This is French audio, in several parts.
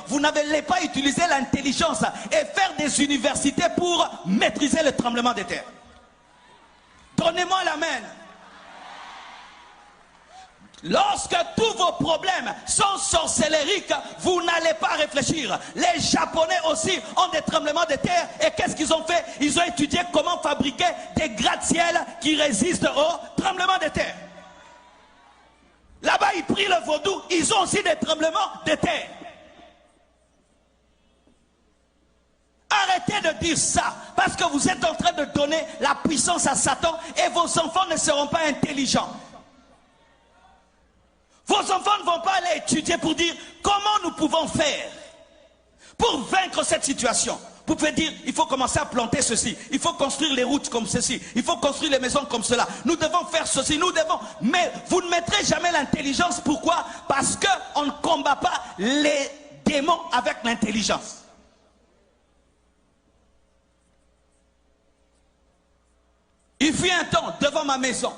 Vous n'avez pas utilisé l'intelligence et faire des universités pour maîtriser le tremblement de terre. Donnez-moi l'amen. Lorsque tous vos problèmes sont sorcellériques, vous n'allez pas réfléchir. Les Japonais aussi ont des tremblements de terre. Et qu'est-ce qu'ils ont fait? Ils ont étudié comment fabriquer des gratte-ciel qui résistent au tremblement de terre. Là-bas, ils prient le vaudou. Ils ont aussi des tremblements de terre. Arrêtez de dire ça, parce que vous êtes en train de donner la puissance à Satan et vos enfants ne seront pas intelligents. Vos enfants ne vont pas aller étudier pour dire comment nous pouvons faire pour vaincre cette situation. Vous pouvez dire, il faut commencer à planter ceci, il faut construire les routes comme ceci, il faut construire les maisons comme cela, nous devons faire ceci, nous devons... Mais vous ne mettrez jamais l'intelligence. Pourquoi? Parce qu'on ne combat pas les démons avec l'intelligence. Il fut un temps, devant ma maison,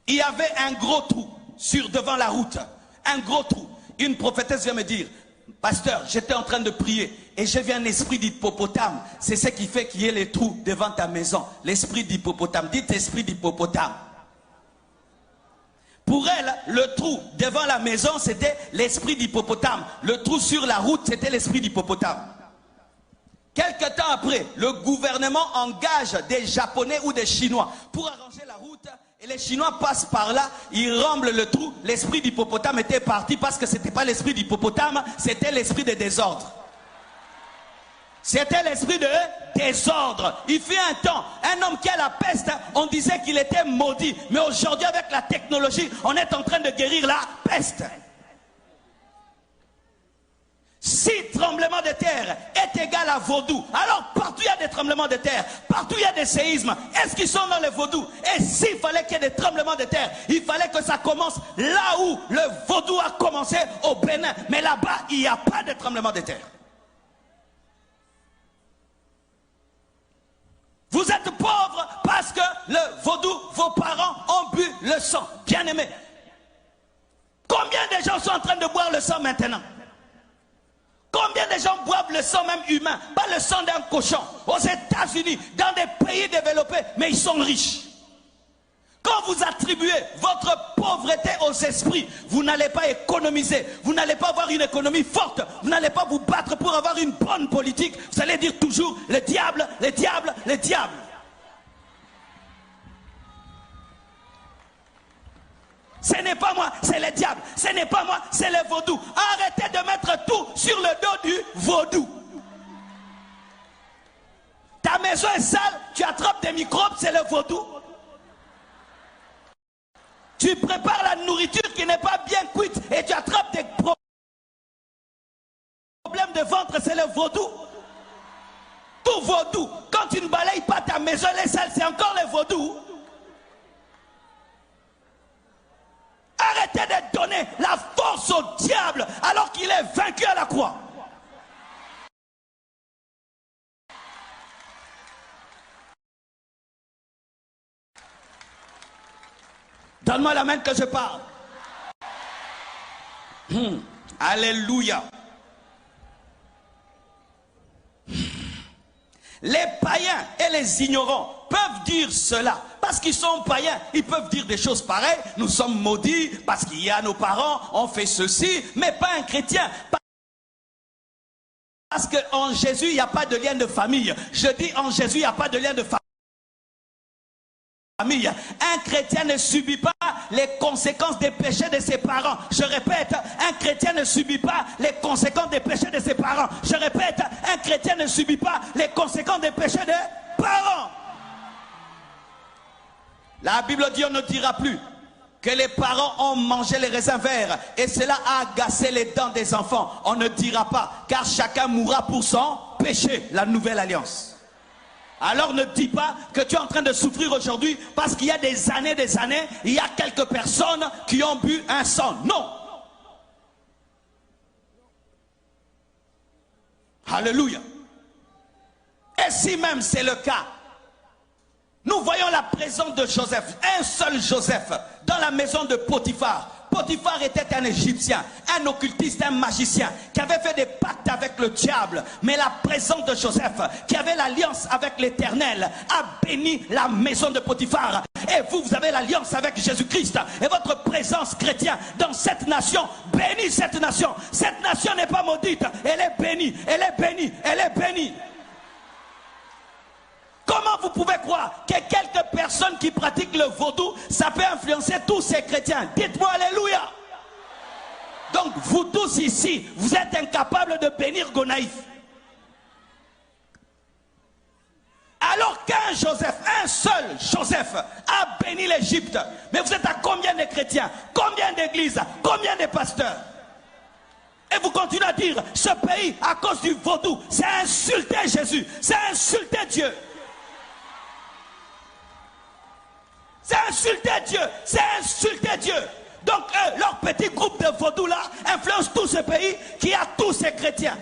il y avait un gros trou devant la route. Un gros trou. Une prophétesse vient me dire, pasteur, j'étais en train de prier et j'ai vu un esprit d'hippopotame. C'est ce qui fait qu'il y ait les trous devant ta maison. L'esprit d'hippopotame. Dites esprit d'hippopotame. Pour elle, le trou devant la maison, c'était l'esprit d'hippopotame. Le trou sur la route, c'était l'esprit d'hippopotame. Quelque temps après, le gouvernement engage des Japonais ou des Chinois pour arranger la route. Et les Chinois passent par là, ils remblent le trou. L'esprit d'hippopotame était parti parce que ce n'était pas l'esprit d'hippopotame, c'était l'esprit de désordre. C'était l'esprit de désordre. Il fut un temps, un homme qui a la peste, on disait qu'il était maudit. Mais aujourd'hui, avec la technologie, on est en train de guérir la peste. Si tremblement de terre est égal à vaudou, alors partout il y a des tremblements de terre, partout il y a des séismes. Est-ce qu'ils sont dans le vaudou? Et s'il fallait qu'il y ait des tremblements de terre, il fallait que ça commence là où le vaudou a commencé, au Bénin. Mais là-bas, il n'y a pas de tremblement de terre. Vous êtes pauvres parce que le vaudou, vos parents ont bu le sang. Bien aimé. Combien de gens sont en train de boire le sang maintenant? Combien de gens boivent le sang même humain, pas le sang d'un cochon, aux États-Unis, dans des pays développés, mais ils sont riches. Quand vous attribuez votre pauvreté aux esprits, vous n'allez pas économiser, vous n'allez pas avoir une économie forte, vous n'allez pas vous battre pour avoir une bonne politique, vous allez dire toujours le diable, le diable, le diable. Ce n'est pas moi, c'est le diable. Ce n'est pas moi, c'est le vaudou. Arrêtez de mettre tout sur le dos du vaudou. Ta maison est sale, tu attrapes des microbes, c'est le vaudou. Tu prépares la nourriture qui n'est pas bien cuite et tu attrapes des problèmes de ventre, c'est le vaudou. Tout vaudou. Quand tu ne balayes pas ta maison, elle est sale, c'est encore le vaudou. Arrêtez de donner la force au diable alors qu'il est vaincu à la croix. Donne-moi la main que je parle. Alléluia. Les païens et les ignorants peuvent dire cela. Parce qu'ils sont païens, ils peuvent dire des choses pareilles. Nous sommes maudits parce qu'il y a nos parents, on fait ceci, mais pas un chrétien. Parce qu'en Jésus, il n'y a pas de lien de famille. Je dis en Jésus, il n'y a pas de lien de famille. Un chrétien ne subit pas les conséquences des péchés de ses parents. Je répète, un chrétien ne subit pas les conséquences des péchés de ses parents. Je répète, un chrétien ne subit pas les conséquences des péchés des parents. La Bible dit, on ne dira plus que les parents ont mangé les raisins verts et cela a agacé les dents des enfants. On ne dira pas, car chacun mourra pour son péché, la nouvelle alliance. Alors ne dis pas que tu es en train de souffrir aujourd'hui parce qu'il y a des années, il y a quelques personnes qui ont bu un sang. Non. Alléluia. Et si même c'est le cas, nous voyons la présence de Joseph, un seul Joseph, dans la maison de Potiphar. Potiphar était un Égyptien, un occultiste, un magicien, qui avait fait des pactes avec le diable. Mais la présence de Joseph, qui avait l'alliance avec l'Éternel, a béni la maison de Potiphar. Et vous, vous avez l'alliance avec Jésus-Christ. Et votre présence chrétienne dans cette nation bénit cette nation. Cette nation n'est pas maudite, elle est bénie, elle est bénie, elle est bénie. Comment vous pouvez croire que quelques personnes qui pratiquent le vaudou, ça peut influencer tous ces chrétiens? Dites-moi alléluia. Donc vous tous ici, vous êtes incapables de bénir Gonaïf. Alors qu'un Joseph, un seul Joseph a béni l'Égypte. Mais vous êtes à combien de chrétiens? Combien d'églises? Combien de pasteurs? Et vous continuez à dire, ce pays, à cause du vaudou, c'est insulter Jésus, c'est insulter Dieu. C'est insulter Dieu, c'est insulter Dieu. Donc eux, leur petit groupe de vaudous là influence tout ce pays qui a tous ces chrétiens.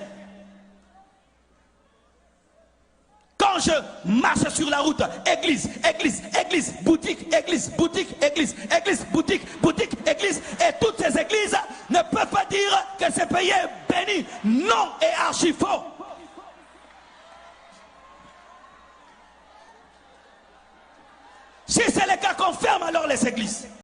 Quand je marche sur la route, église, église, église, boutique, église, boutique, église, église, boutique, boutique, église, et toutes ces églises ne peuvent pas dire que ce pays est béni. Non, et archi faux. Si c'est le cas, qu'on ferme alors les églises.